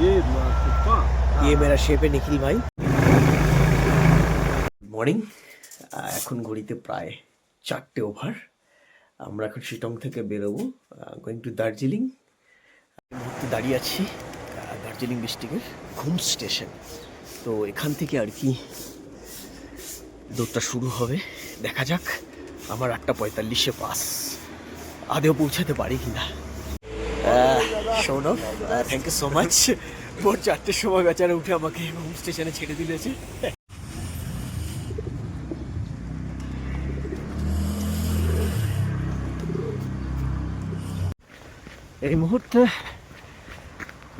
ये मेरा शेप है निखिल भाई। মর্নিং, এখন ঘড়িতে প্রায় 4টে ওভার। আমরা এখন শিটং থেকে বেরোবো, গোয়িং টু দার্জিলিং। মুহূর্তে দাঁড়িয়ে আছি দার্জিলিং ডিস্ট্রিক্টের ঘুম স্টেশন। তো এখান থেকে আর কি দৌড়টা শুরু হবে। দেখা যাক, আমার 8:45-এ বাস, আদেও পৌঁছাতে পারি কিনা। সৌনভ, থ্যাংক ইউ সো মাচ। ভোর 4টের সময় বেচারা উঠে আমাকে ঘুম স্টেশনে ছেড়ে দিয়েছে। এই মুহূর্তে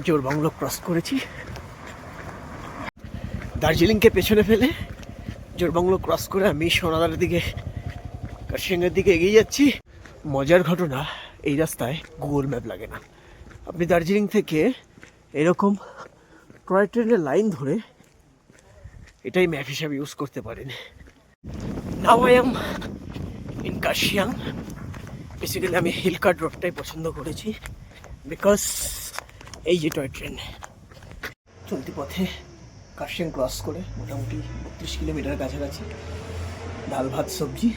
জোরবাংলো ক্রস করেছি। দার্জিলিংকে পেছনে ফেলে জোরবাংলো ক্রস করে আমি সোনাদার দিকে, কার্শিয়াংয়ের দিকে এগিয়ে যাচ্ছি। মজার ঘটনা, এই রাস্তায় গুগল ম্যাপ লাগে না। আপনি দার্জিলিং থেকে এরকম টয় ট্রেনের লাইন ধরে এটাই ম্যাপ হিসাবে ইউজ করতে পারেন। Now I am in Kurseong. Basically আমি হিলকার্ট রোডটাই পছন্দ করেছি, বিকজ এই যে টয় ট্রেন চলতি পথে কার্শিয়াং ক্রস করে মোটামুটি 32 কিলোমিটার কাছাকাছি। ডাল ভাত সবজি।